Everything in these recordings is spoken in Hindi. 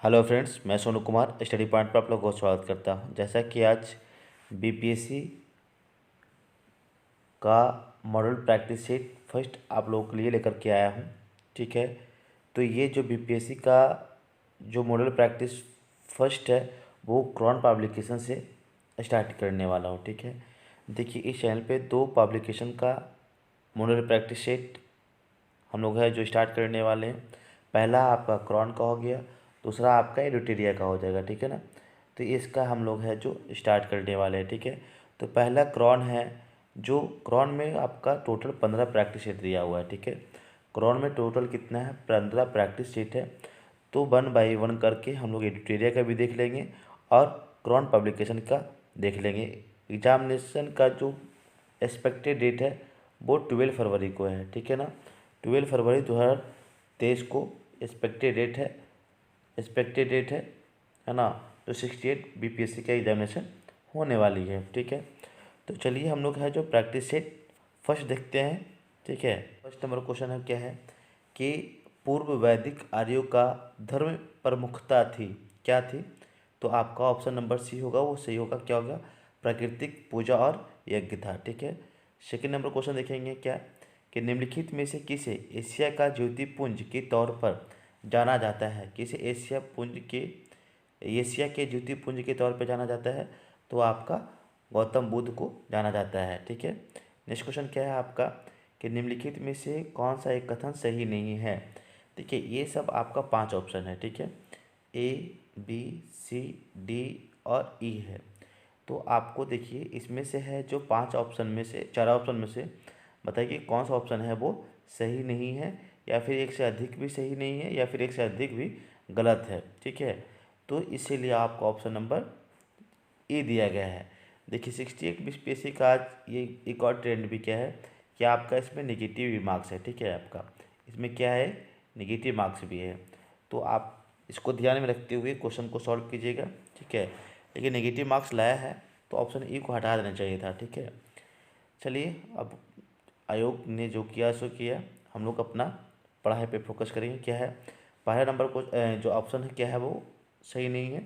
हेलो फ्रेंड्स, मैं सोनू कुमार स्टडी पॉइंट पर आप लोगों को स्वागत करता हूं। जैसा कि आज बीपीएससी का मॉडल प्रैक्टिस सेट फर्स्ट आप लोगों के लिए लेकर के आया हूं। ठीक है, तो ये जो बीपीएससी का जो मॉडल प्रैक्टिस फर्स्ट है वो क्रॉन पब्लिकेशन से स्टार्ट करने वाला हूं। ठीक है, देखिए इस चैनल पे दो पब्लिकेशन का मॉडल प्रैक्टिस सेट हम लोग है जो स्टार्ट करने वाले हैं। पहला आपका क्रॉन का हो गया, दूसरा आपका एडिटेरिया का हो जाएगा। ठीक है ना, तो इसका हम लोग है जो स्टार्ट करने वाले हैं। ठीक है, तो पहला क्रॉन है, जो क्रॉन में आपका टोटल 15 प्रैक्टिस सेट दिया हुआ है। ठीक है, क्रॉन में टोटल कितना है, 15 प्रैक्टिस सेट है। तो 1 बाय 1 करके हम लोग एडिटोरिया का भी देख लेंगे और क्रॉन पब्लिकेशन का देख लेंगे। एग्जामिनेशन का जो एक्सपेक्टेड डेट है वो 12 फरवरी को है। ठीक है ना, 12 फरवरी 2023 को एक्सपेक्टेड डेट है ना। तो 68 बीपीएससी का एग्जामिनेशन होने वाली है। ठीक है, तो चलिए हम लोग है जो प्रैक्टिस सेट फर्स्ट देखते हैं। ठीक है, फर्स्ट नंबर क्वेश्चन है क्या है कि पूर्व वैदिक आर्यों का धर्म प्रमुखता थी, क्या थी? तो आपका ऑप्शन नंबर सी होगा, वो सही होगा। क्या होगा? प्राकृतिक पूजा और यज्ञ था। ठीक है, सेकेंड नंबर क्वेश्चन देखेंगे क्या कि निम्नलिखित में से किसे एशिया का ज्योतिपुंज के तौर पर जाना जाता है? किसे एशिया के ज्योतिपुंज के तौर पर जाना जाता है? तो आपका गौतम बुद्ध को जाना जाता है। ठीक है, नेक्स्ट क्वेश्चन क्या है आपका कि निम्नलिखित में से कौन सा एक कथन सही नहीं है? देखिए ये सब आपका 5 ऑप्शन है। ठीक है, ए बी सी डी और ई है। तो आपको देखिए इसमें से है जो 5 ऑप्शन में से 4 ऑप्शन में से बताइए कौन सा ऑप्शन है वो सही नहीं है, या फिर एक से अधिक भी सही नहीं है, या फिर एक से अधिक भी गलत है। ठीक है, तो इसीलिए आपको ऑप्शन नंबर ए दिया गया है। देखिए 68 बीपीएससी का आज ये एक और ट्रेंड भी क्या है कि आपका इसमें नेगेटिव भी मार्क्स है। ठीक है, आपका इसमें क्या है, नेगेटिव मार्क्स भी है। तो आप इसको ध्यान में रखते हुए क्वेश्चन को सॉल्व कीजिएगा। ठीक है, लेकिन नेगेटिव मार्क्स लाया है तो ऑप्शन ए को हटा देना चाहिए था। ठीक है, चलिए अब आयोग ने जो किया सो किया, हम लोग अपना पढ़ाई पे फोकस करेंगे। क्या है पहला नंबर को जो ऑप्शन है क्या है वो सही नहीं है।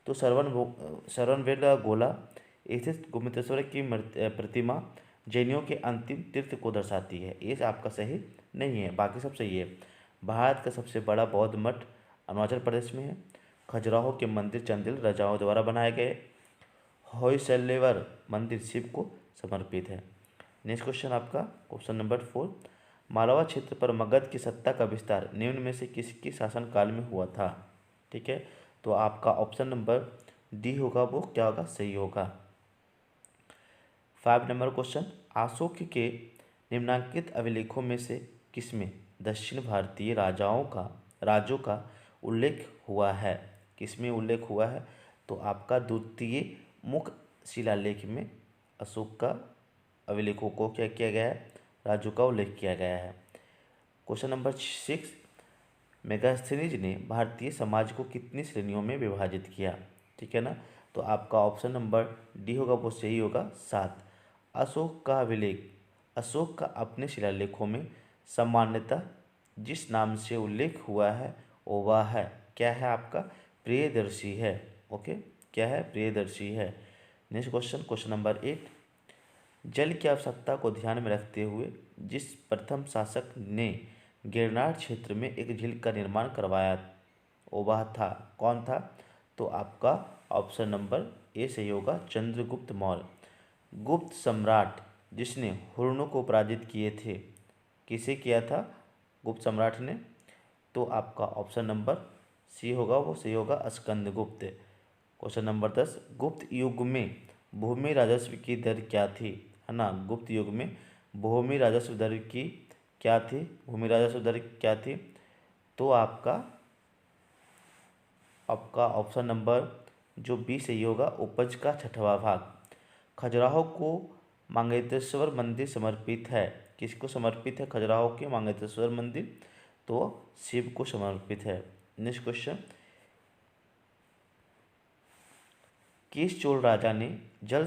तो श्रवणबेल गोला स्थित गुप्तेश्वर की प्रतिमा जैनियों के अंतिम तीर्थ को दर्शाती है, ये आपका सही नहीं है, बाकी सब सही है। भारत का सबसे बड़ा बौद्ध मठ अरुणाचल प्रदेश में है। खजुराहो के मंदिर चंदेल राजाओं द्वारा बनाए गए। होयसलेवर मंदिर शिव को समर्पित है। नेक्स्ट क्वेश्चन आपका क्वेश्चन नंबर 4, मालवा क्षेत्र पर मगध की सत्ता का विस्तार निम्न में से किसके शासनकाल में हुआ था? ठीक है, तो आपका ऑप्शन नंबर डी होगा, वो क्या होगा, सही होगा। 5 नंबर क्वेश्चन, अशोक के निम्नांकित अभिलेखों में से किसमें दक्षिण भारतीय राज्यों का उल्लेख हुआ है? किसमें उल्लेख हुआ है? तो आपका द्वितीय मुख्य शिलालेख में अशोक का अभिलेखों को क्या किया गया है, राज्यों का उल्लेख किया गया है। क्वेश्चन नंबर 6, मेगास्थनीज ने भारतीय समाज को कितनी श्रेणियों में विभाजित किया? ठीक है ना, तो आपका ऑप्शन नंबर डी होगा, वो सही होगा, 7। अशोक का अपने शिलालेखों में सामान्यतः जिस नाम से उल्लेख हुआ है वो वह है, क्या है आपका, प्रियदर्शी है। ओके, क्या है, प्रियदर्शी है। नेक्स्ट क्वेश्चन, क्वेश्चन नंबर 8, जल की आवश्यकता को ध्यान में रखते हुए जिस प्रथम शासक ने गिरनार क्षेत्र में एक झील का निर्माण करवाया वो वह था, कौन था? तो आपका ऑप्शन नंबर ए सही होगा, चंद्रगुप्त मौर्य। गुप्त सम्राट जिसने हुर्णों को पराजित किए थे, किसे किया था गुप्त सम्राट ने? तो आपका ऑप्शन नंबर सी होगा, वो सही होगा, स्कंदगुप्त। क्वेश्चन नंबर 10, गुप्त युग में भूमि राजस्व की दर क्या थी? है ना, गुप्त युग में भूमि राजस्व दर की क्या थी, भूमि राजस्व दर क्या थी? तो आपका ऑप्शन नंबर जो बी सही होगा, उपज का 6वां भाग। खजुराहो को मांगेतेश्वर मंदिर समर्पित है, किसको समर्पित है खजुराहो के मांगेतेश्वर मंदिर? तो शिव को समर्पित है। नेक्स्ट क्वेश्चन, किस चोल राजा ने जल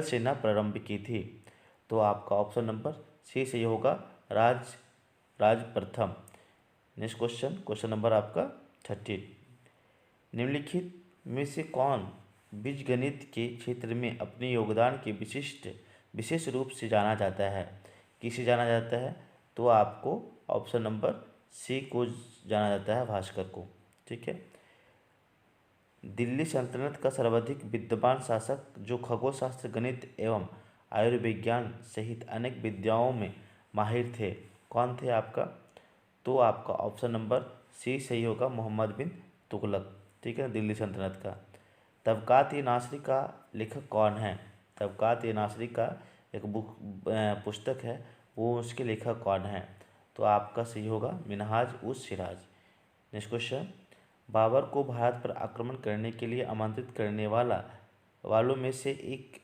सेना प्रारंभ की थी? तो आपका ऑप्शन नंबर सी सही होगा, राज प्रथम। नेक्स्ट क्वेश्चन, क्वेश्चन नंबर आपका 13, निम्नलिखित में से कौन बीजगणित के क्षेत्र में अपने योगदान के विशेष रूप से जाना जाता है? किसे जाना जाता है? तो आपको ऑप्शन नंबर सी को जाना जाता है, भास्कर को। ठीक है। दिल्ली सल्तनत का सर्वाधिक विद्वान शासक जो खगोल शास्त्र, गणित एवं आयुर्विज्ञान सहित अनेक विद्याओं में माहिर थे, कौन थे आपका? तो आपका ऑप्शन नंबर सी सही होगा, मोहम्मद बिन तुगलक। ठीक है, दिल्ली सल्तनत का। तबकात-ए-नासरी का लेखक कौन है? तबकात-ए-नासरी का एक पुस्तक है, वो उसके लेखक कौन है? तो आपका सही होगा मिनहाज-उस-सिराज। नेक्स्ट क्वेश्चन, बाबर को भारत पर आक्रमण करने के लिए आमंत्रित करने वालों में से एक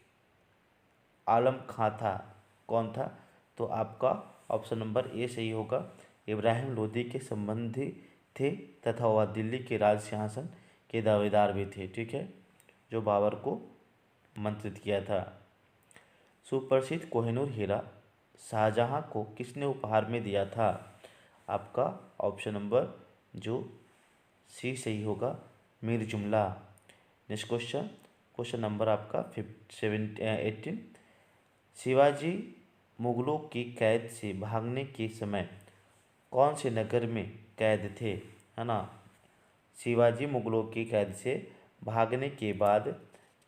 आलम खां था, कौन था? तो आपका ऑप्शन नंबर ए सही होगा, इब्राहिम लोदी के संबंधी थे तथा वह दिल्ली के राज सिंहासन के दावेदार भी थे। ठीक है, जो बाबर को आमंत्रित किया था। सुप्रसिद्ध कोहिनूर हीरा शाहजहां को किसने उपहार में दिया था? आपका ऑप्शन नंबर जो सी सही होगा, मीर जुमला। नेक्स्ट क्वेश्चन, क्वेश्चन नंबर आपका 18। शिवाजी मुगलों की कैद से भागने के समय कौन से नगर में कैद थे? है ना। शिवाजी मुगलों की कैद से भागने के बाद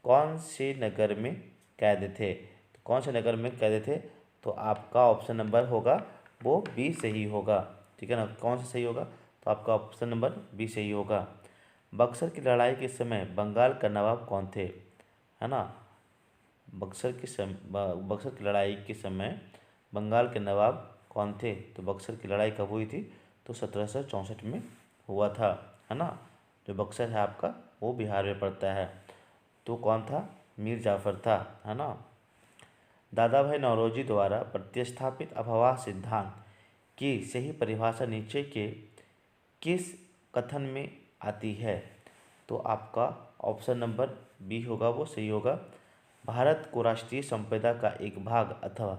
कौन से नगर में कैद थे? तो कौन से नगर में कैद थे? तो आपका ऑप्शन नंबर होगा वो बी सही होगा। ठीक है ना, कौन सा सही होगा? तो आपका ऑप्शन नंबर बी सही होगा। बक्सर की लड़ाई के समय बंगाल का नवाब कौन थे? है ना। बक्सर की लड़ाई के समय बंगाल के नवाब कौन थे? तो बक्सर की लड़ाई कब हुई थी? तो 1764 में हुआ था, है ना। जो बक्सर है आपका वो बिहार में पड़ता है। तो कौन था? मीर जाफर था, है ना। दादा भाई नौरोजी द्वारा प्रतिस्थापित अफवाह सिद्धांत की सही परिभाषा नीचे के किस कथन में आती है? तो आपका ऑप्शन नंबर बी होगा, वो सही होगा। भारत को राष्ट्रीय संपदा का एक भाग अथवा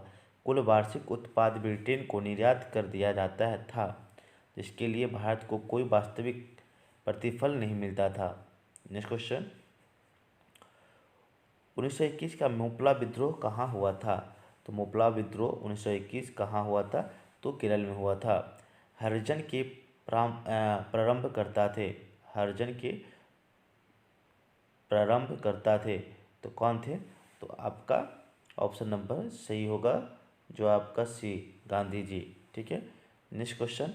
कुल वार्षिक उत्पाद ब्रिटेन को निर्यात कर दिया जाता था, जिसके लिए भारत को कोई वास्तविक प्रतिफल नहीं मिलता था। नेक्स्ट क्वेश्चन, 1921 का मोपला विद्रोह कहाँ हुआ था? तो मोपला विद्रोह 1921 कहाँ हुआ था? तो केरल में हुआ था। हरिजन के प्रारंभकर्ता थे, हरिजन के प्रारंभकर्ता थे, तो कौन थे? तो आपका ऑप्शन नंबर सही होगा, जो आपका सी, गांधी जी। ठीक है। नेक्स्ट क्वेश्चन,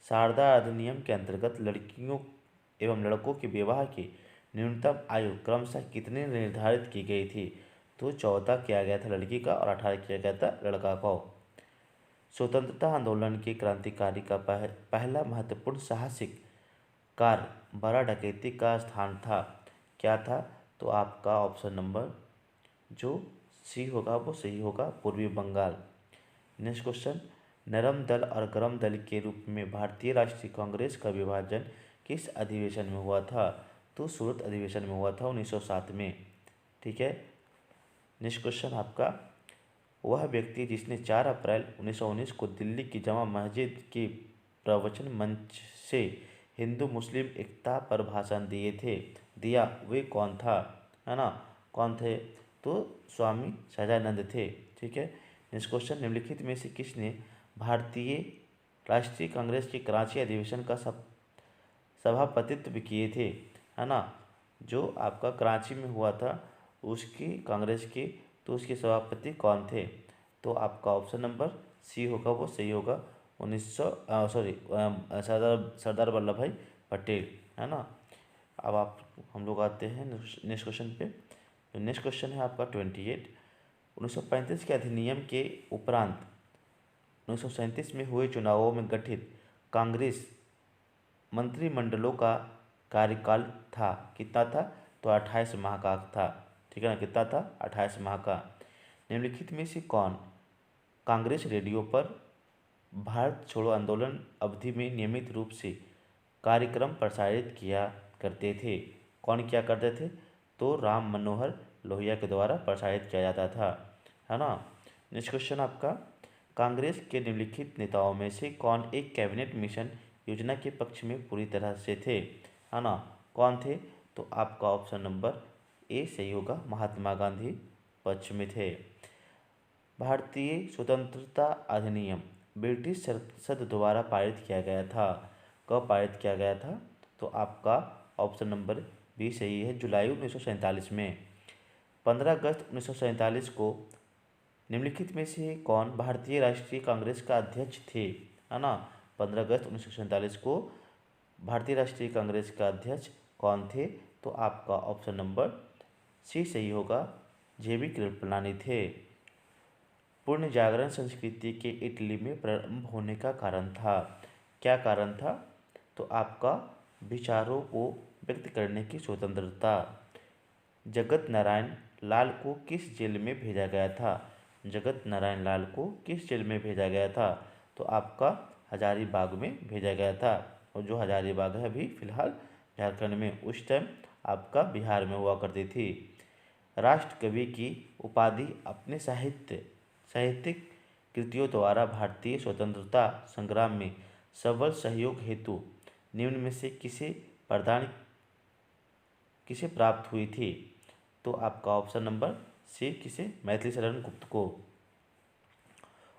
शारदा अधिनियम के अंतर्गत लड़कियों एवं लड़कों के विवाह की न्यूनतम आयु क्रमशः कितनी निर्धारित की गई थी? तो 14 किया गया था लड़की का और 18 किया गया था लड़का का। स्वतंत्रता आंदोलन के क्रांतिकारी का पहला महत्वपूर्ण साहसिक कार्य बड़ा डकैती का स्थान था, क्या था? तो आपका ऑप्शन नंबर जो सी होगा वो सही होगा, पूर्वी बंगाल। नेक्स्ट क्वेश्चन, नरम दल और गरम दल के रूप में भारतीय राष्ट्रीय कांग्रेस का विभाजन किस अधिवेशन में हुआ था? तो सूरत अधिवेशन में हुआ था 1907 में। ठीक है। नेक्स्ट क्वेश्चन आपका, वह व्यक्ति जिसने 4 अप्रैल 1919 को दिल्ली की जमा मस्जिद के प्रवचन मंच से हिंदू मुस्लिम एकता पर भाषण दिया, वे कौन था? है ना, कौन थे? तो स्वामी सहजानंद थे। ठीक है। नेक्स्ट क्वेश्चन, निम्नलिखित में से किसने भारतीय राष्ट्रीय कांग्रेस के कराची अधिवेशन का सभापतित्व किए थे? है ना, जो आपका कराची में हुआ था उसकी कांग्रेस की, तो उसके सभापति कौन थे? तो आपका ऑप्शन नंबर सी होगा, वो सही होगा, सरदार वल्लभ भाई पटेल, है ना। अब हम लोग आते हैं नेक्स्ट क्वेश्चन पे। तो नेक्स्ट क्वेश्चन है आपका 28। 1935 के अधिनियम के उपरांत 1937 में हुए चुनावों में गठित कांग्रेस मंत्रिमंडलों का कार्यकाल था, कितना था? तो 28 माह का था। ठीक है ना, कितना था? 28 माह का। निम्नलिखित में से कौन कांग्रेस रेडियो पर भारत छोड़ो आंदोलन अवधि में नियमित रूप से कार्यक्रम प्रसारित किया करते थे? कौन किया करते थे? तो राम मनोहर लोहिया के द्वारा प्रसारित किया जाता था, है ना। नेक्स्ट क्वेश्चन आपका, कांग्रेस के निम्नलिखित नेताओं में से कौन एक कैबिनेट मिशन योजना के पक्ष में पूरी तरह से थे? है ना, कौन थे? तो आपका ऑप्शन नंबर ए सही होगा, महात्मा गांधी पक्ष में थे। भारतीय स्वतंत्रता अधिनियम ब्रिटिश संसद द्वारा पारित किया गया था। कब पारित किया गया था? तो आपका ऑप्शन नंबर बी सही है, जुलाई 1947 में। 15 अगस्त 1947 को निम्नलिखित में से कौन भारतीय राष्ट्रीय कांग्रेस का अध्यक्ष थे? है ना, 15 अगस्त 1947 को भारतीय राष्ट्रीय कांग्रेस का अध्यक्ष कौन थे? तो आपका ऑप्शन नंबर सी सही होगा, जेबी कृपलानी थे। पूर्ण जागरण संस्कृति के इटली में प्रारंभ होने का कारण था। क्या कारण था? तो आपका विचारों को व्यक्त करने की स्वतंत्रता। जगत नारायण लाल को किस जेल में भेजा गया था? जगत नारायण लाल को किस जेल में भेजा गया था? तो आपका हजारीबाग में भेजा गया था। और जो हजारीबाग है अभी फिलहाल झारखंड में, उस टाइम आपका बिहार में हुआ करती थी। राष्ट्र कवि की उपाधि अपने साहित्यिक कृतियों द्वारा भारतीय स्वतंत्रता संग्राम में सबल सहयोग हेतु निम्न में से किसे प्राप्त हुई थी? तो आपका ऑप्शन नंबर सी किसे? मैथिली शरण गुप्त को।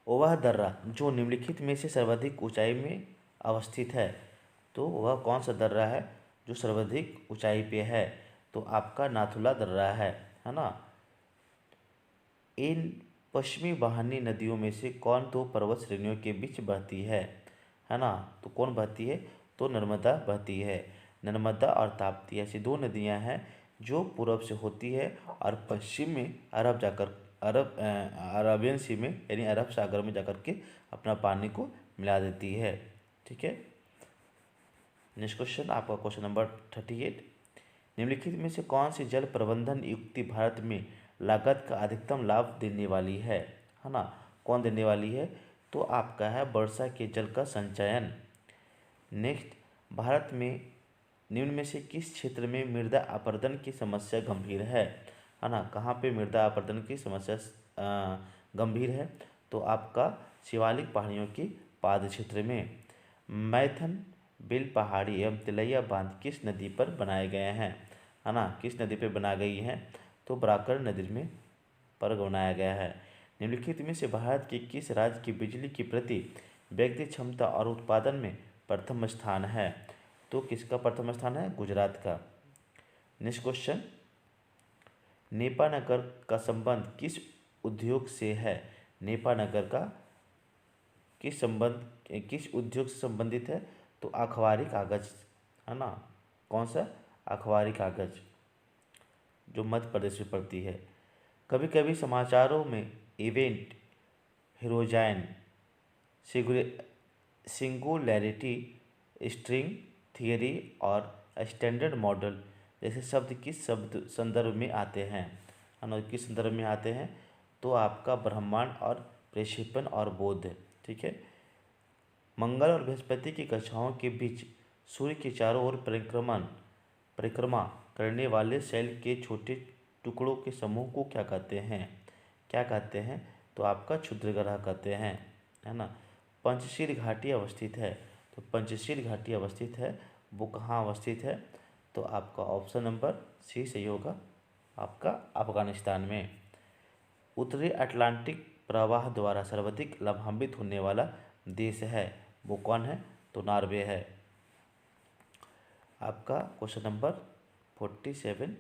वह दर्रा जो निम्नलिखित में से सर्वाधिक ऊंचाई में अवस्थित है, तो वह कौन सा दर्रा है जो सर्वाधिक ऊंचाई पे है? तो आपका नाथुला दर्रा है ना। इन पश्चिमी वाहिनी नदियों में से कौन दो पर्वत श्रेणियों के बीच बहती है ना? तो कौन बहती है? तो नर्मदा बहती है। नर्मदा और ताप्ती ऐसी दो नदियां हैं जो पूर्व से होती है और पश्चिम में अरबियन सी में यानी अरब सागर में जाकर के अपना पानी को मिला देती है। ठीक है। नेक्स्ट क्वेश्चन, आपका क्वेश्चन नंबर 38। निम्नलिखित में से कौन सी जल प्रबंधन युक्ति भारत में लागत का अधिकतम लाभ देने वाली है ना? कौन देने वाली है? तो आपका है वर्षा के जल का संचयन। नेक्स्ट, भारत में निम्न में से किस क्षेत्र में मृदा अपरदन की समस्या गंभीर है ना? कहाँ पे मृदा अपरदन की समस्या गंभीर है? तो आपका शिवालिक पहाड़ियों की पाद क्षेत्र में। मैथन बिल पहाड़ी एवं तिलैया बांध किस नदी पर बनाए गए हैं? है ना, किस नदी पर बना गई है? तो बराकर नदी में पर बनाया गया है। निम्नलिखित में से भारत के किस राज्य की बिजली की प्रति व्यक्ति क्षमता और उत्पादन में प्रथम स्थान है? तो किसका प्रथम स्थान है? गुजरात का। नेक्स्ट क्वेश्चन, नेपानगर का संबंध किस उद्योग से है? नेपानगर का किस उद्योग से संबंधित है? तो अखबारी कागज, है ना। कौन सा? अखबारी कागज, जो मध्य प्रदेश में पड़ती है। कभी कभी समाचारों में इवेंट हेरोजाइन सिंगुलैरिटी स्ट्रिंग थियरी और स्टैंडर्ड मॉडल जैसे शब्द किस शब्द संदर्भ में आते हैं? किस संदर्भ में आते हैं? तो आपका ब्रह्मांड और प्रक्षेपण और बोध। ठीक है। मंगल और बृहस्पति की कक्षाओं के बीच सूर्य के चारों ओर परिक्रमा करने वाले सेल के छोटे टुकड़ों के समूह को क्या कहते हैं? क्या कहते हैं? तो आपका क्षुद्र ग्रह कहते हैं, है ना। पंचशील घाटी अवस्थित है, तो पंचशील घाटी अवस्थित है, वो कहाँ अवस्थित है? तो आपका ऑप्शन नंबर सी सही होगा, आपका अफगानिस्तान में। उत्तरी अटलांटिक प्रवाह द्वारा सर्वाधिक लाभान्वित होने वाला देश है, वो कौन है? तो नॉर्वे है। आपका क्वेश्चन नंबर 47,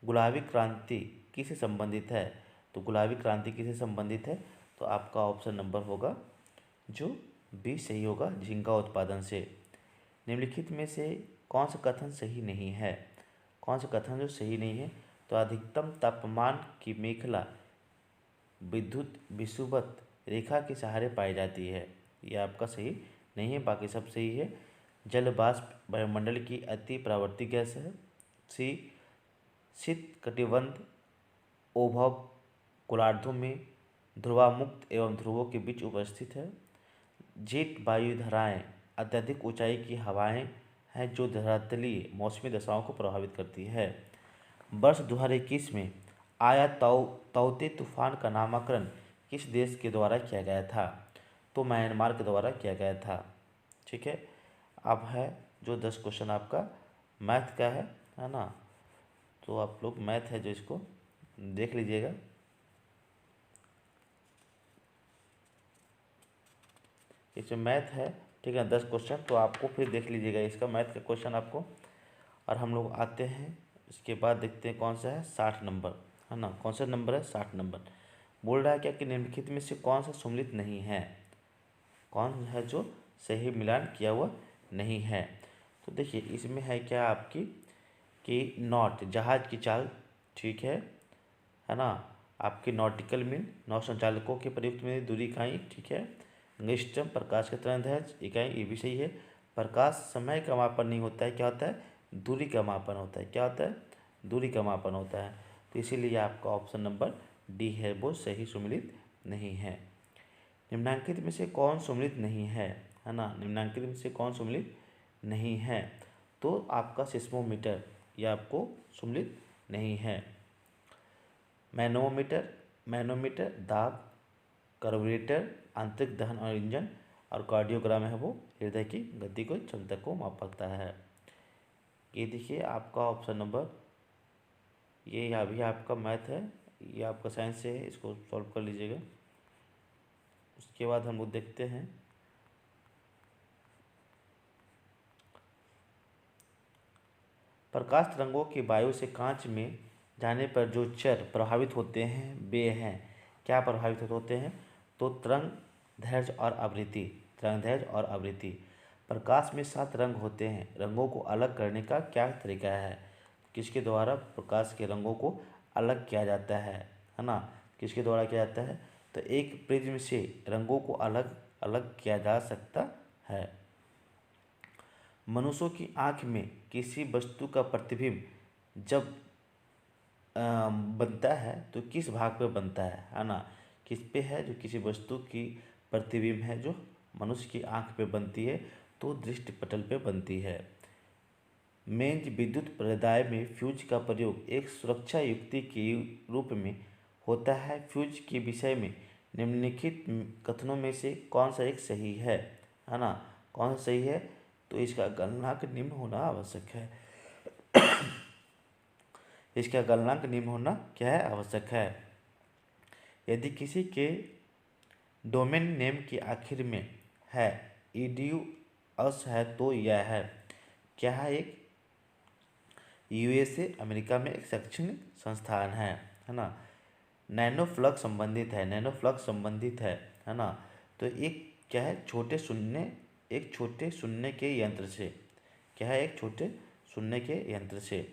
गुलाबी क्रांति किससे संबंधित है? तो गुलाबी क्रांति किससे संबंधित है? तो आपका ऑप्शन नंबर होगा जो बी सही होगा, झींगा उत्पादन से। निम्नलिखित में से कौन सा कथन सही नहीं है? कौन सा कथन जो सही नहीं है? तो अधिकतम तापमान की मेखला विद्युत विषुवत रेखा के सहारे पाई जाती है, यह आपका सही नहीं है, बाकी सब सही है। जल वाष्प वायुमंडल की अति प्रावर्ती गैस है। सी, शीत कटिबंध ओभव गोलार्धों में ध्रुवामुक्त एवं ध्रुवों के बीच उपस्थित है। जेट वायु धाराएँ अत्यधिक ऊंचाई की हवाएं हैं जो धरातलीय मौसमी दशाओं को प्रभावित करती है। वर्ष 2021 में आया ताउते तूफान का नामकरण किस देश के द्वारा किया गया था? तो म्यांमार के द्वारा किया गया था। ठीक है। अब है जो 10 क्वेश्चन आपका मैथ का है ना। तो आप लोग मैथ है जो इसको देख लीजिएगा। इसमें मैथ है, ठीक है, 10 क्वेश्चन, तो आपको फिर देख लीजिएगा इसका मैथ का क्वेश्चन आपको। और हम लोग आते हैं इसके बाद देखते हैं कौन सा है 60 नंबर, है ना। कौन सा नंबर है 60 नंबर। बोल रहा है क्या कि निम्नलिखित में से कौन सा सम्मिलित नहीं है, कौन है जो सही मिलान किया हुआ नहीं है। तो देखिए इसमें है क्या आपकी कि नॉट जहाज की चाल, ठीक है ना। आपकी नॉटिकल मीन नौ संचालकों के प्रयुक्त में दूरी इकाई, ठीक है। अंगस्ट्रम प्रकाश के तरंग दैर्ध्य इकाई, ये भी सही है। प्रकाश समय का मापन नहीं होता है, क्या होता है, दूरी का मापन होता है। क्या होता है, दूरी का मापन होता है। तो इसीलिए आपका ऑप्शन नंबर डी है वो सही सम्मिलित नहीं है। निम्नांकित में से कौन सम्मिलित नहीं है ना। निम्नांकित में से कौन सम्मिलित नहीं है, तो आपका सिस्मोमीटर यह आपको सम्मिलित नहीं है। मैनोमीटर दाब, कार्बोरेटर आंतरिक दहन और इंजन, और कार्डियोग्राम है वो हृदय की गति को क्षमता को मापता है। ये देखिए आपका ऑप्शन नंबर, ये अभी आपका मैथ है, ये आपका साइंस से है, इसको सॉल्व कर लीजिएगा। उसके बाद हम लोग देखते हैं प्रकाश तरंगों के वायु से कांच में जाने पर जो चर प्रभावित होते हैं वे हैं, क्या प्रभावित होते हैं, तो तरंग दैर्ध्य और आवृत्ति। तरंग दैर्ध्य और आवृत्ति। प्रकाश में 7 रंग होते हैं, रंगों को अलग करने का क्या तरीका है। किसके द्वारा प्रकाश के रंगों को अलग किया जाता है ना। किसके द्वारा किया जाता है, तो एक प्रिज्म से रंगों को अलग अलग किया जा सकता है। मनुष्यों की आँख में किसी वस्तु का प्रतिबिंब जब बनता है तो किस भाग पे बनता है ना। किस पे है, जो किसी वस्तु की प्रतिबिंब है जो मनुष्य की आँख पे बनती है तो दृष्टि पटल पे बनती है। मेंज विद्युत प्रदाय में फ्यूज का प्रयोग एक सुरक्षा युक्ति के रूप में होता है। फ्यूज के विषय में निम्नलिखित कथनों में से कौन सा एक सही है ना। कौन सा सही है, तो इसका गलनांक निम्न होना आवश्यक है। इसका गलनांक निम्न होना क्या है, आवश्यक है। यदि किसी के डोमेन नेम के आखिर में है ईडीयू अस है तो यह है, क्या है, एक यूएसए अमेरिका में एक शैक्षणिक संस्थान है ना। नैनो फ्लक्स संबंधित है, नैनो फ्लक्स संबंधित है ना। तो एक क्या है, छोटे शून्य, एक छोटे शून्य के यंत्र से, क्या है, एक छोटे शून्य के यंत्र से।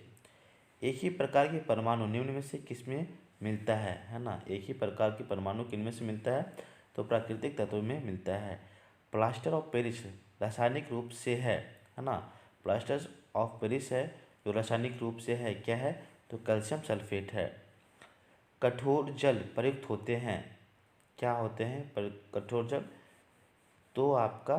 एक ही प्रकार के परमाणु निम्न में से किसमें मिलता है ना। एक ही प्रकार के परमाणु किन में से मिलता है, तो प्राकृतिक तत्वों में मिलता है। प्लास्टर ऑफ पेरिस रासायनिक रूप से है ना। प्लास्टर ऑफ पेरिस है जो रासायनिक रूप से है, क्या है, तो कैल्शियम सल्फेट है। कठोर जल प्रयुक्त होते हैं, क्या होते हैं, कठोर जल, तो आपका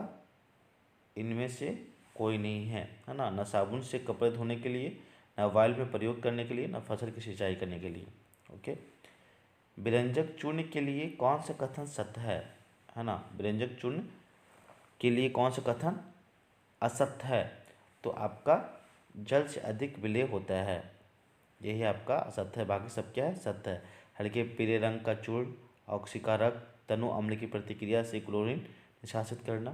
इनमें से कोई नहीं है ना। न साबुन से कपड़े धोने के लिए, न वायल में प्रयोग करने के लिए, न फसल की सिंचाई करने के लिए। ओके। व्यंजक चूर्ण के लिए कौन सा कथन सत्य है ना। व्यंजक चूर्ण के लिए कौन सा कथन असत्य है, तो आपका जल से अधिक विलेय होता है, यही आपका असत्य है। बाकी सब क्या है, सत्य है। हल्के पीले रंग का चूर्ण ऑक्सीकारक, तनु अम्ल की प्रतिक्रिया से क्लोरीन निष्कासित करना।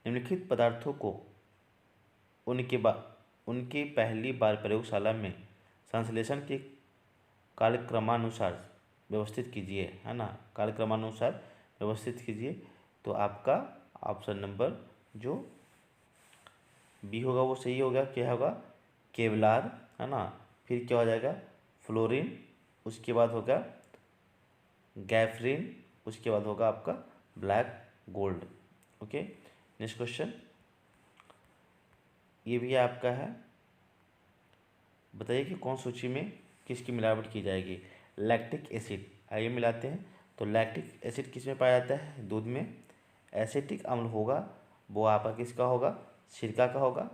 निम्नलिखित पदार्थों को उनकी पहली बार प्रयोगशाला में संश्लेषण के कालक्रमानुसार व्यवस्थित कीजिए, है ना। कालक्रमानुसार व्यवस्थित कीजिए, तो आपका ऑप्शन नंबर जो बी होगा वो सही होगा। क्या होगा, केवलार, है ना। फिर क्या हो जाएगा, फ्लोरीन, उसके बाद होगा गैफरीन, उसके बाद होगा आपका black gold. Okay. Next question, ये भी आपका है, बताइए कि कौन सूची में किसकी मिलावट की जाएगी। लैक्टिक एसिड, आइए मिलाते हैं। तो लैक्टिक एसिड किस में पाया जाता है, दूध में। एसिटिक अम्ल होगा वो आपका किसका होगा, सिरका का होगा।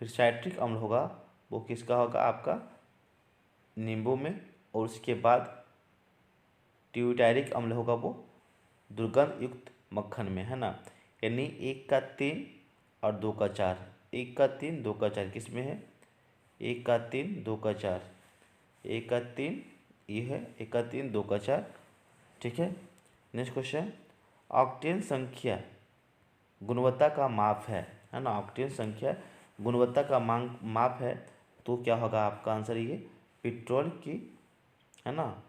फिर साइट्रिक अम्ल होगा वो किसका होगा, आपका नींबू में। और उसके बाद ट्यूटारिक अम्ल होगा वो दुर्गंध युक्त मक्खन में, है ना। यानी 1 का 3 और 2 का 4, 1 का 3 2 का 4 किस में है? 1 का 3 2 का 4, 1 का 3 ये है, 1 का 3 2 का 4, ठीक है। नेक्स्ट क्वेश्चन, ऑक्टेन संख्या गुणवत्ता का माप है ना। ऑक्टेन संख्या गुणवत्ता का माप है, तो क्या होगा आपका आंसर? ये पेट्रोल की, है ना,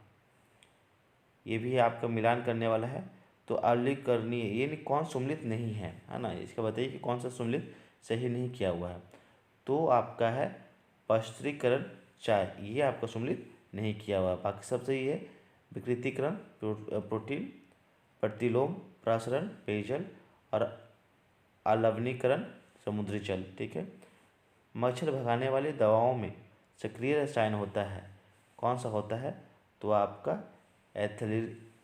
ये भी आपका मिलान करने वाला है। तो अम्लीकरणीय ये कौन सम्मिलित नहीं है ना, इसका बताइए कि कौन सा सम्मिलित सही नहीं किया हुआ है। तो आपका है पश्चरीकरण चाय, ये आपका सम्मिलित नहीं किया हुआ, बाकी सब सही है। विकृतीकरण प्रोटीन, प्रतिलोम प्रसारण पेयजल, और अलवणीकरण समुद्री जल, ठीक है। मच्छर भगाने वाली दवाओं में सक्रिय रसायन होता है, कौन सा होता है? तो आपका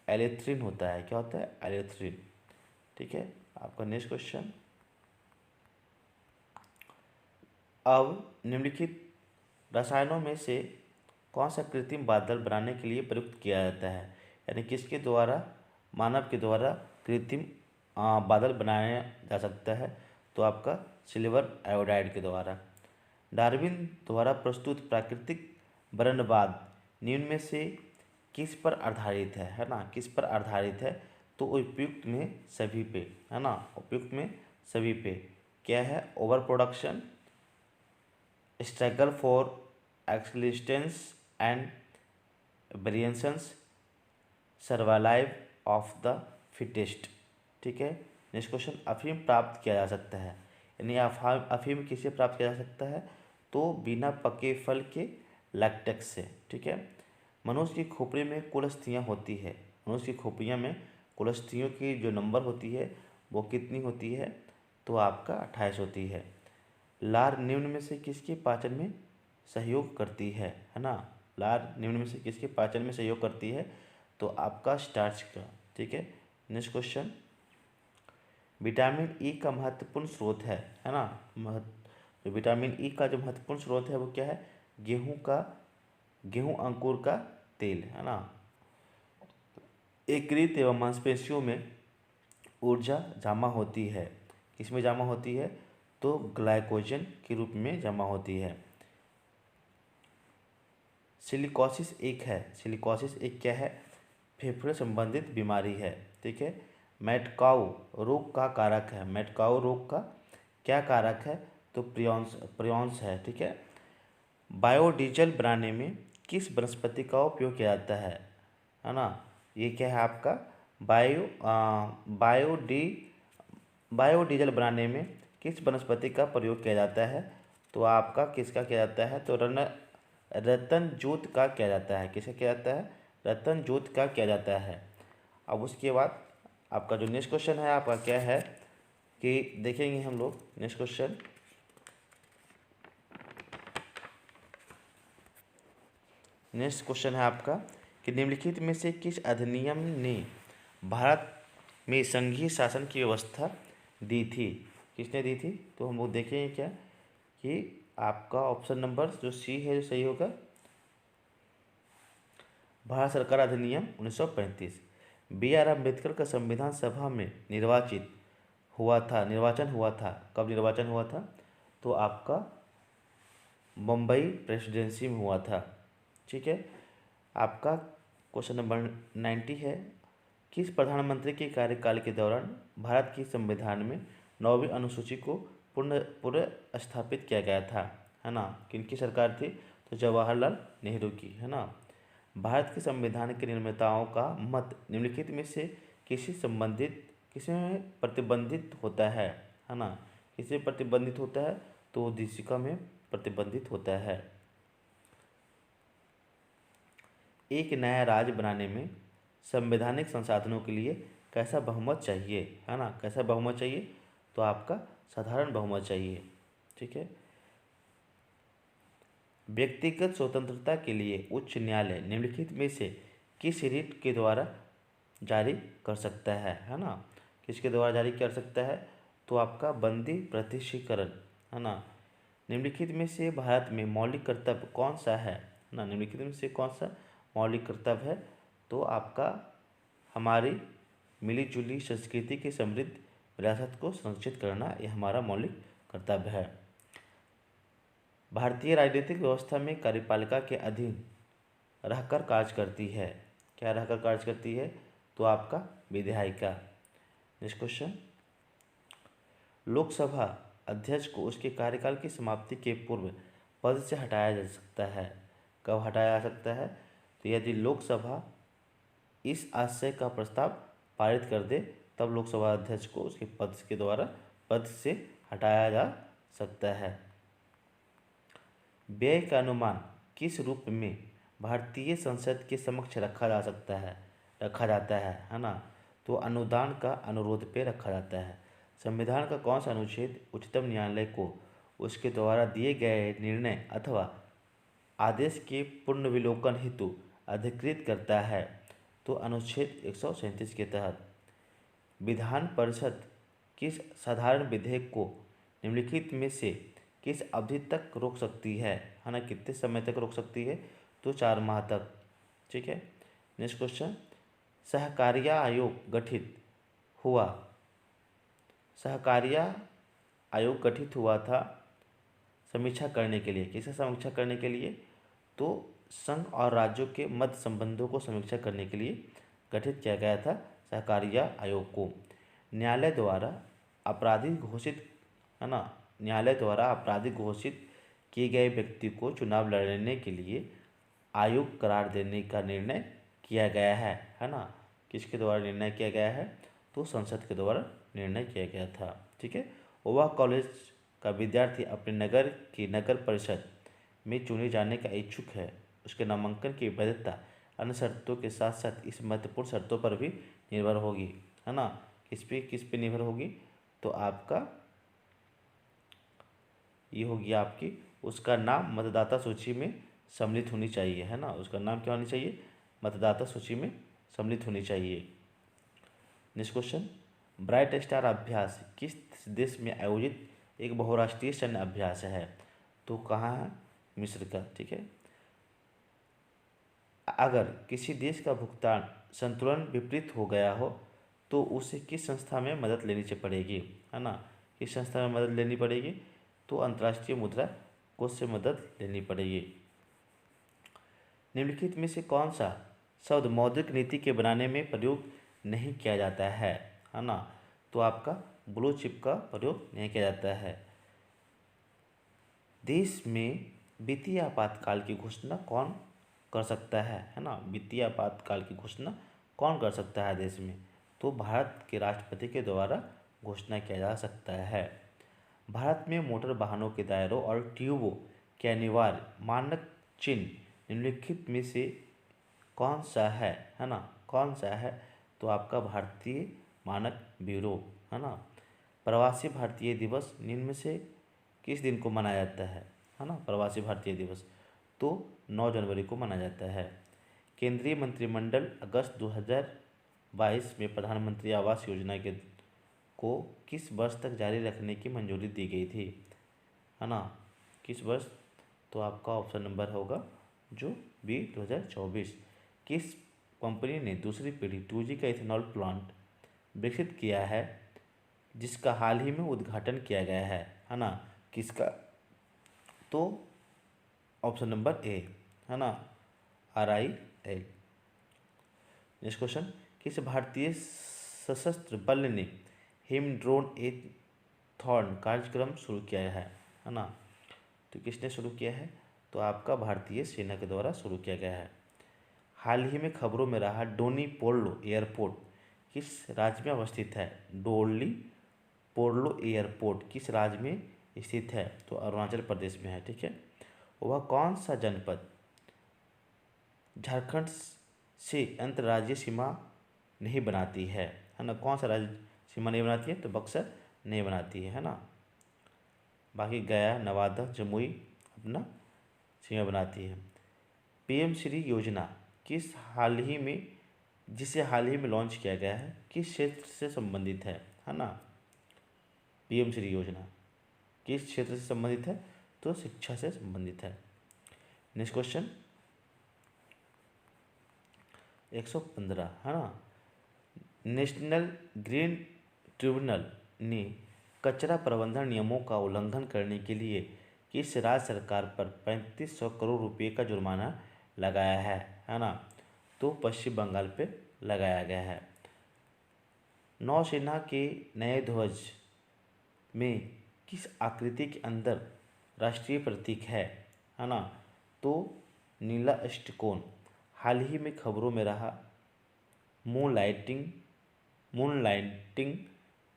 एलेथ्रिन होता है। क्या होता है? एलेथ्रिन, ठीक है। आपका नेक्स्ट क्वेश्चन, अब निम्नलिखित रसायनों में से कौन सा कृत्रिम बादल बनाने के लिए प्रयुक्त किया जाता है? यानी किसके द्वारा, मानव के द्वारा कृत्रिम बादल बनाया जा सकता है? तो आपका सिल्वर आयोडाइड के द्वारा। डार्विन द्वारा प्रस्तुत प्राकृतिक वर्णनवाद निम्न में से किस पर आधारित है ना, किस पर आधारित है? तो उपयुक्त में सभी पे, है ना, उपयुक्त में सभी पे। क्या है? Over production, struggle for existence and variations, survival of the fittest, ठीक है। नेक्स्ट क्वेश्चन, अफीम प्राप्त किया जा सकता है, यानी अफीम किससे प्राप्त किया जा सकता है? तो बिना पके फल के लैक्टेक्स से, ठीक है। मनुष्य की खोपड़ी में कुल अस्थियाँ होती है, मनुष्य की खोपड़ियाँ में कुल अस्थियों की जो नंबर होती है वो कितनी होती है? तो आपका 28 होती है। लार निम्न में से किसके पाचन में सहयोग करती है ना। लार निम्न में से किसके पाचन में सहयोग करती है? तो आपका स्टार्च का, ठीक है। नेक्स्ट क्वेश्चन, विटामिन ई का महत्वपूर्ण स्रोत है ना। तो विटामिन ई का जो महत्वपूर्ण स्रोत है वो क्या है? गेहूं अंकुर का तेल, है ना। यकृत एवं मांसपेशियों में ऊर्जा जमा होती है, किसमें जमा होती है? तो ग्लाइकोजन के रूप में जमा होती है। सिलिकोसिस एक क्या है? फेफड़े संबंधित बीमारी है, ठीक है। मैटकाउ रोग का कारक है, मैटकाउ रोग का क्या कारक है? तो प्रियॉन्स है, ठीक है। बायोडीजल बनाने में किस वनस्पति का उपयोग किया जाता है ना। ये क्या है आपका? बायोडीजल बनाने में किस वनस्पति का प्रयोग किया जाता है? तो आपका किसका किया जाता है? तो रतन जूत का किया जाता है। किसका किया जाता है? रतन जूत का किया जाता है। अब उसके बाद आपका जो नेक्स्ट क्वेश्चन है आपका क्या है कि देखेंगे हम लोग नेक्स्ट क्वेश्चन, नेक्स्ट क्वेश्चन है आपका कि निम्नलिखित में से किस अधिनियम ने भारत में संघीय शासन की व्यवस्था दी थी? किसने दी थी? तो हम लोग देखेंगे क्या कि आपका ऑप्शन नंबर जो सी है जो सही होगा, भारत सरकार अधिनियम 1935। B.R. अम्बेडकर का संविधान सभा में निर्वाचन हुआ था। कब निर्वाचन हुआ था? तो आपका मुंबई प्रेसिडेंसी में हुआ था, ठीक है। आपका क्वेश्चन नंबर 90 है, किस प्रधानमंत्री के कार्यकाल के दौरान भारत की संविधान में 9वीं अनुसूची को पुनः स्थापित किया गया था, है ना। किनकी सरकार थी? तो जवाहरलाल नेहरू की, है ना। भारत के संविधान के निर्माताओं का मत निम्नलिखित में से किसी में प्रतिबंधित होता है ना। किसी में प्रतिबंधित होता है? तो उद्देशिका में प्रतिबंधित होता है। एक नया राज्य बनाने में संवैधानिक संसाधनों के लिए कैसा बहुमत चाहिए, है ना। कैसा बहुमत चाहिए? तो आपका साधारण बहुमत चाहिए, ठीक है। व्यक्तिगत स्वतंत्रता के लिए उच्च न्यायालय निम्नलिखित में से किस रीट के द्वारा जारी कर सकता है ना। किसके द्वारा जारी कर सकता है? तो आपका बंदी प्रतिशीकरण, है ना। निम्नलिखित में से भारत में मौलिक कर्तव्य कौन सा है ना। निम्नलिखित में से कौन सा मौलिक कर्तव्य है? तो आपका हमारी मिलीजुली संस्कृति की समृद्ध विरासत को संरक्षित करना, ये हमारा मौलिक कर्तव्य है। भारतीय राजनीतिक व्यवस्था में कार्यपालिका के अधीन रहकर कार्य करती है। क्या रहकर कार्य करती है? तो आपका विधायिका। नेक्स्ट क्वेश्चन, लोकसभा अध्यक्ष को उसके कार्यकाल की समाप्ति के पूर्व पद से हटाया जा सकता है। कब हटाया जा सकता है? तो यदि लोकसभा इस आशय का प्रस्ताव पारित कर दे तब लोकसभा अध्यक्ष को उसके पद के द्वारा पद से हटाया जा सकता है। व्यय का अनुमान किस रूप में भारतीय संसद के समक्ष रखा जाता है ना? तो अनुदान का अनुरोध पे रखा जाता है। संविधान का कौन सा अनुच्छेद उच्चतम न्यायालय को उसके द्वारा दिए गए निर्णय अथवा आदेश के पुनर्विलोकन हेतु अधिकृत करता है? तो अनुच्छेद 137 के तहत। विधान परिषद किस साधारण विधेयक को निम्नलिखित में से किस अवधि तक रोक सकती है ना? कितने समय तक रोक सकती है? तो 4 माह तक। ठीक है। नेक्स्ट क्वेश्चन, सहकारिता आयोग गठित हुआ। सहकारिता आयोग गठित हुआ था समीक्षा करने के लिए। किसे समीक्षा करने के लिए? तो संघ और राज्यों के मध्य संबंधों को समीक्षा करने के लिए गठित किया गया था सहकारिता आयोग को। न्यायालय द्वारा आपराधिक घोषित है ना? न्यायालय द्वारा आपराधिक घोषित किए गए व्यक्ति को चुनाव लड़ने के लिए आयोग करार देने का निर्णय किया गया है ना? किसके द्वारा निर्णय किया गया है? तो संसद के द्वारा निर्णय किया गया था। ठीक है। वह कॉलेज का विद्यार्थी अपने नगर की नगर परिषद में चुने जाने का इच्छुक है। उसके नामांकन की वैधता अन्य शर्तों के साथ साथ इस महत्वपूर्ण शर्तों पर भी निर्भर होगी, है ना? किस पे निर्भर होगी? तो आपका ये होगी आपकी, उसका नाम मतदाता सूची में सम्मिलित होनी चाहिए, है ना? उसका नाम क्या होनी चाहिए? मतदाता सूची में सम्मिलित होनी चाहिए। नेक्स्ट क्वेश्चन, ब्राइट स्टार अभ्यास किस देश में आयोजित एक बहुराष्ट्रीय सैन्य अभ्यास है? तो कहाँ है? मिस्र का। ठीक है। अगर किसी देश का भुगतान संतुलन विपरीत हो गया हो तो उसे किस संस्था में मदद लेनी पड़ेगी, है ना? किस संस्था में मदद लेनी पड़ेगी? तो अंतर्राष्ट्रीय मुद्रा कोष से मदद लेनी पड़ेगी। निम्नलिखित में से कौन सा शब्द मौद्रिक नीति के बनाने में प्रयोग नहीं किया जाता है ना? तो आपका ब्लू चिप का प्रयोग नहीं किया जाता है। देश में वित्तीय आपातकाल की घोषणा कौन कर सकता है ना? वित्तीय आपातकाल की घोषणा कौन कर सकता है देश में? तो भारत के राष्ट्रपति के द्वारा घोषणा किया जा सकता है। भारत में मोटर वाहनों के दायरों और ट्यूबों के अनिवार्य मानक चिन्ह निम्नलिखित में से कौन सा है ना? कौन सा है? तो आपका भारतीय मानक ब्यूरो, है ना? प्रवासी भारतीय दिवस निम्न में से किस दिन को मनाया जाता है ना? प्रवासी भारतीय दिवस तो 9 जनवरी को मनाया जाता है। केंद्रीय मंत्रिमंडल अगस्त 2022 में प्रधानमंत्री आवास योजना को किस वर्ष तक जारी रखने की मंजूरी दी गई थी, है ना? किस वर्ष? तो आपका ऑप्शन नंबर होगा जो बी 2024। किस कंपनी ने दूसरी पीढ़ी 2G का इथेनॉल प्लांट विकसित किया है जिसका हाल ही में उद्घाटन किया गया है ना? किसका? तो ऑप्शन नंबर ए, है ना? RIL। नेक्स्ट क्वेश्चन, किस भारतीय सशस्त्र बल ने हिम ड्रोन ए थॉर्न कार्यक्रम शुरू किया है ना? तो किसने शुरू किया है? तो आपका भारतीय सेना के द्वारा शुरू किया गया है। हाल ही में खबरों में रहा डोनी पोर्लो एयरपोर्ट किस राज्य में अवस्थित है? डोली पोर्लो एयरपोर्ट किस राज्य में स्थित है? तो अरुणाचल प्रदेश में है। ठीक है। वह कौन सा जनपद झारखंड से अंतर्राज्यीय सीमा नहीं बनाती है ना? कौन सा राज्य सीमा नहीं बनाती है? तो बक्सर नहीं बनाती है ना? बाकी गया, नवादा, जमुई अपना सीमा बनाती है। PM श्री योजना जिसे हाल ही में लॉन्च किया गया है किस क्षेत्र से संबंधित है ना? PM श्री योजना किस क्षेत्र से संबंधित है? तो शिक्षा से संबंधित है। नेक्स्ट क्वेश्चन 115, है ना? नेशनल ग्रीन ट्रिब्यूनल ने कचरा प्रबंधन नियमों का उल्लंघन करने के लिए किस राज्य सरकार पर 3500 करोड़ रुपए का जुर्माना लगाया है ना? तो पश्चिम बंगाल पे लगाया गया है। नौसेना के नए ध्वज में किस आकृति के अंदर राष्ट्रीय प्रतीक है ना? तो नीला अष्टकोण। हाल ही में खबरों में रहा मूनलाइटिंग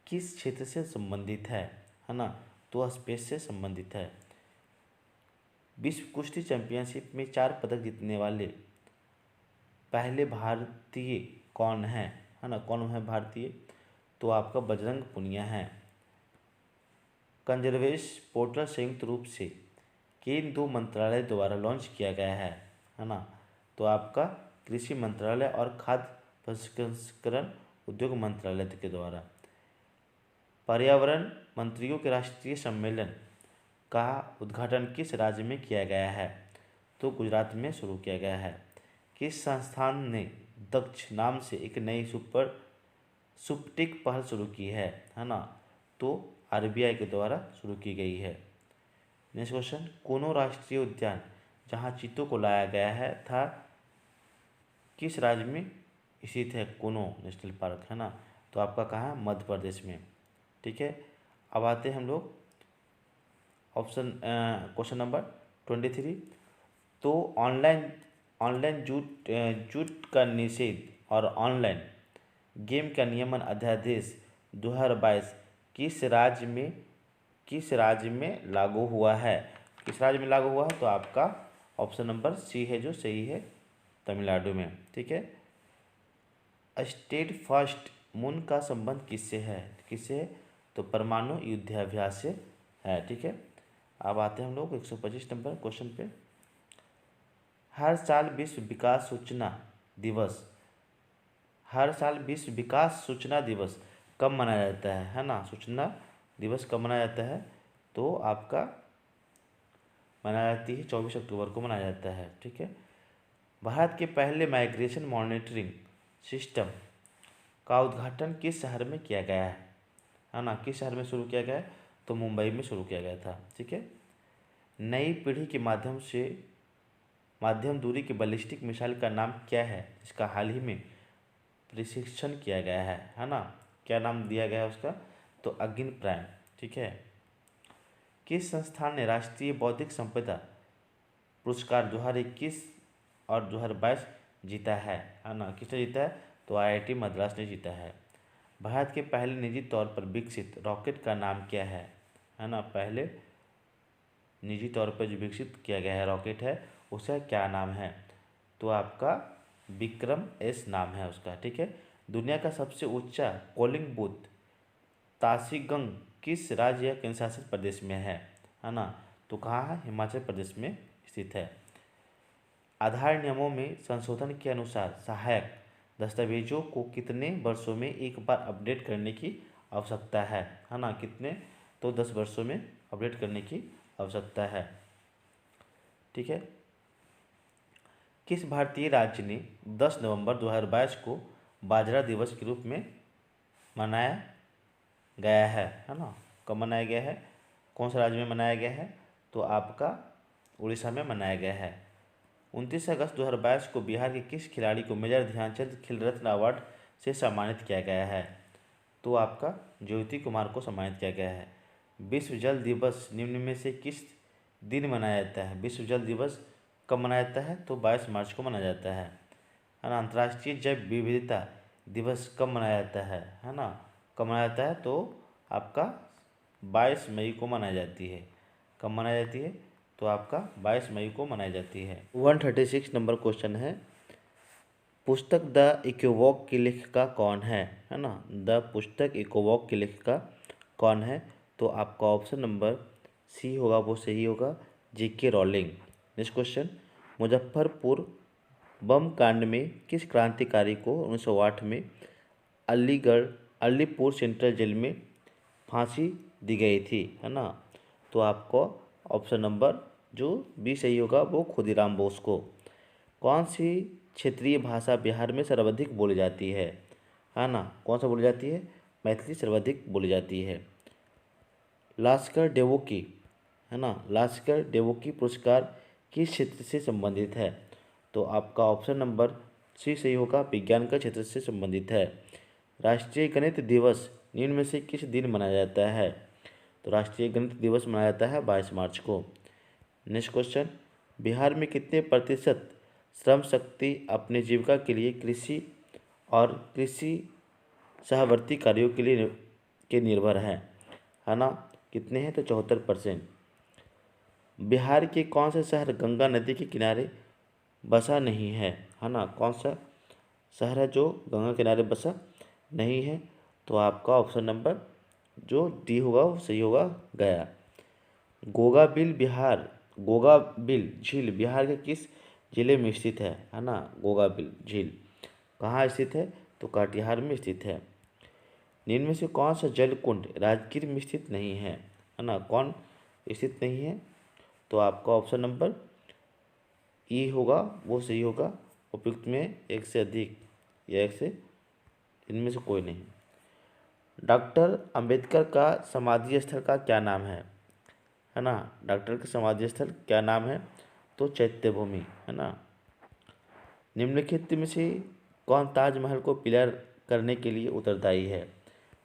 किस क्षेत्र से संबंधित है ना? तो स्पेस से संबंधित है। विश्व कुश्ती चैंपियनशिप में 4 पदक जीतने वाले पहले भारतीय कौन है ना? कौन है भारतीय? तो आपका बजरंग पुनिया है। कंजर्वेश पोर्टल संयुक्त रूप से किन 2 मंत्रालय द्वारा लॉन्च किया गया है ना? तो आपका कृषि मंत्रालय और खाद्य प्रसंस्करण उद्योग मंत्रालय के द्वारा। पर्यावरण मंत्रियों के राष्ट्रीय सम्मेलन का उद्घाटन किस राज्य में किया गया है? तो गुजरात में शुरू किया गया है। किस संस्थान ने दक्ष नाम से एक नई सुप्टिक पहल शुरू की है ना? तो आरबीआई के द्वारा शुरू की गई है। नेक्स्ट क्वेश्चन, कोनो राष्ट्रीय उद्यान जहां चीतों को लाया गया है था किस राज्य में स्थित है? कोनो नेशनल पार्क है ना? तो आपका कहाँ है? मध्य प्रदेश में। ठीक है, अब आते हैं हम लोग क्वेश्चन नंबर 23। तो ऑनलाइन जूट का निषेध और ऑनलाइन गेम का नियमन अध्यादेश 2022 किस राज्य में लागू हुआ है? किस राज्य में लागू हुआ है? तो आपका ऑप्शन नंबर सी है जो सही है, तमिलनाडु में। ठीक है, स्टेट फर्स्ट मून का संबंध किससे है? तो परमाणु युद्धाभ्यास से है। ठीक है, अब आते हैं हम लोग 125 नंबर क्वेश्चन पे। हर साल विश्व विकास सूचना दिवस कब मनाया जाता है ना? सूचना दिवस कब मनाया जाता है? तो आपका मनाया जाती है 24 अक्टूबर को मनाया जाता है। ठीक है, भारत के पहले माइग्रेशन मॉनिटरिंग सिस्टम का उद्घाटन किस शहर में किया गया है ना? किस शहर में शुरू किया गया है? तो मुंबई में शुरू किया गया था। ठीक है, नई पीढ़ी के माध्यम दूरी की बैलिस्टिक मिसाइल का नाम क्या है जिसका हाल ही में प्रशिक्षण किया गया है ना? क्या नाम दिया गया है उसका? तो अग्नि प्राइम। ठीक है, किस संस्थान ने राष्ट्रीय बौद्धिक संपदा पुरस्कार 2021 और 2022 जीता है ना? किसने जीता है? तो आईआईटी मद्रास ने जीता है। भारत के पहले निजी तौर पर विकसित रॉकेट का नाम क्या है ना? पहले निजी तौर पर जो विकसित किया गया है रॉकेट है उसका क्या नाम है? तो आपका विक्रम एस नाम है उसका। ठीक है, दुनिया का सबसे ऊंचा पोलिंग बूथ ताशीगंग किस राज्य या केंद्र शासित प्रदेश में है ना? तो कहाँ है? हिमाचल प्रदेश में स्थित है। आधार नियमों में संशोधन के अनुसार सहायक दस्तावेजों को कितने वर्षों में एक बार अपडेट करने की आवश्यकता है ना? कितने? तो 10 वर्षों में अपडेट करने की आवश्यकता है। ठीक है, किस भारतीय राज्य ने 10 नवंबर 2022 को बाजरा दिवस के रूप में मनाया गया है ना? कब मनाया गया है? कौन सा राज्य में मनाया गया है? तो आपका उड़ीसा में मनाया गया है। 29 अगस्त 2022 को बिहार के किस खिलाड़ी को मेजर ध्यानचंद खेल रत्न अवार्ड से सम्मानित किया गया है? तो आपका ज्योति कुमार को सम्मानित किया गया है। विश्व जल दिवस निम्न में से किस दिन मनाया जाता है? विश्व जल दिवस कब मनाया जाता है? तो 22 मार्च को मनाया जाता है ना? अंतर्राष्ट्रीय जैव विविधता दिवस कब मनाया जाता है ना? कब मनाया जाता है? तो आपका 22 मई को मनाई जाती है। कब मनाई जाती है? तो आपका 22 मई को मनाई जाती है। 136 नंबर क्वेश्चन है, पुस्तक द इक्विवोक की लेखिका कौन है ना? द पुस्तक इक्विवोक की लेखिका कौन है? तो आपका ऑप्शन नंबर सी होगा, वो सही होगा, J.K. Rowling. Next question, Muzaffarpur बम कांड में किस क्रांतिकारी को 1908 में अलीपुर सेंट्रल जेल में फांसी दी गई थी है ना? तो आपको ऑप्शन नंबर जो बी सही होगा वो खुदीराम बोस को। कौन सी क्षेत्रीय भाषा बिहार में सर्वाधिक बोली जाती है ना? कौन सा बोली जाती है? मैथिली सर्वाधिक बोली जाती है। लास्कर डेवोकी है ना। लास्कर डेवोकी पुरस्कार किस क्षेत्र से संबंधित है? तो आपका ऑप्शन नंबर सी सही होगा, विज्ञान का क्षेत्र से संबंधित है। राष्ट्रीय गणित दिवस निम्न में से किस दिन मनाया जाता है? तो राष्ट्रीय गणित दिवस मनाया जाता है 22 मार्च को। नेक्स्ट क्वेश्चन, बिहार में कितने प्रतिशत श्रम शक्ति अपने जीविका के लिए कृषि और कृषि सहवर्ती कार्यों के लिए निर्भर है ना। कितने हैं? तो 74%। बिहार के कौन सा शहर गंगा नदी के किनारे बसा नहीं है ना। कौन सा शहर है जो गंगा किनारे बसा नहीं है? तो आपका ऑप्शन नंबर जो डी होगा वो सही होगा, गया। गोगाबिल झील बिहार के किस जिले में स्थित है ना। गोगाबिल झील कहाँ स्थित है? तो कटिहार में स्थित है। निम्न में से कौन सा जल कुंड राजगीर में स्थित नहीं है ना। कौन स्थित नहीं है? तो आपका ऑप्शन नंबर ई होगा वो सही होगा। उपयुक्त में एक से अधिक या एक से, इनमें से कोई नहीं। डॉक्टर अंबेडकर का समाधि स्थल का क्या नाम है ना। डॉक्टर का समाधि स्थल क्या नाम है? तो चैत्य भूमि है ना। निम्नलिखित में से कौन ताजमहल को पीला करने के लिए उत्तरदायी है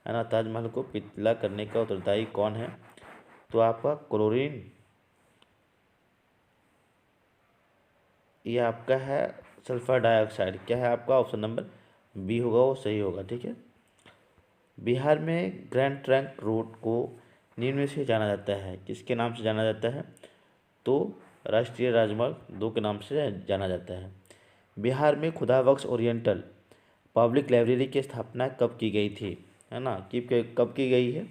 ना। ताजमहल को पीला करने का उत्तरदायी कौन है? तो आपका क्लोरीन, ये आपका है सल्फर डाइऑक्साइड। क्या है आपका? ऑप्शन नंबर बी होगा वो सही होगा, ठीक है। बिहार में ग्रैंड ट्रंक रोड को निम्न में से जाना जाता है, किसके नाम से जाना जाता है? तो राष्ट्रीय राजमार्ग 2 के नाम से जाना जाता है। बिहार में खुदाबख्श ओरिएंटल पब्लिक लाइब्रेरी की स्थापना कब की गई थी है ना। कब की गई है?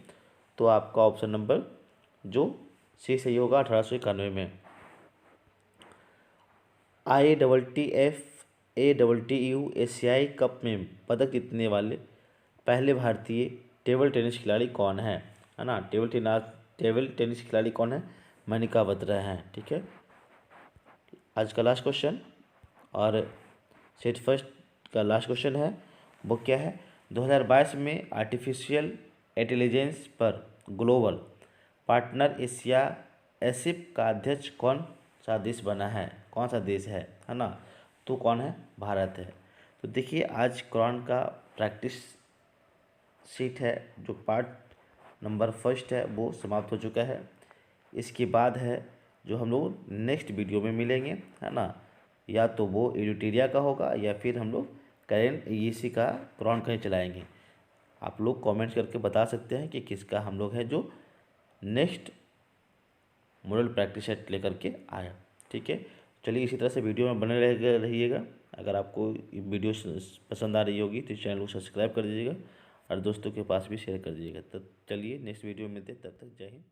तो आपका ऑप्शन नंबर जो सी सही होगा, 1891 में। AWTF एशियाई कप में पदक जीतने वाले पहले भारतीय टेबल टेनिस खिलाड़ी कौन है ना। टेबल टेनिस खिलाड़ी कौन है? मनिका बत्रा हैं, ठीक है। आज का लास्ट क्वेश्चन और सेट फर्स्ट का लास्ट क्वेश्चन है, वो क्या है? 2022 में आर्टिफिशियल इंटेलिजेंस पर ग्लोबल पार्टनर एशिया एसिप का अध्यक्ष कौन सा देश बना है? कौन सा देश है ना। तो कौन है? भारत है। तो देखिए आज कुरान का प्रैक्टिस सीट है जो पार्ट नंबर फर्स्ट है वो समाप्त हो चुका है। इसके बाद है जो हम लोग नेक्स्ट वीडियो में मिलेंगे है ना, या तो वो एडिटेरिया का होगा या फिर हम लोग करेंट ईसी का कुरान कहीं चलाएंगे। आप लोग कमेंट करके बता सकते हैं कि किसका हम लोग है जो नेक्स्ट मॉडल प्रैक्टिस सेट लेकर के आया, ठीक है। चलिए इसी तरह से वीडियो में बने रहिएगा। अगर आपको वीडियो पसंद आ रही होगी तो चैनल को सब्सक्राइब कर दीजिएगा और दोस्तों के पास भी शेयर कर दीजिएगा। तब चलिए नेक्स्ट वीडियो में मिलते हैं, तब तक जय हिंद।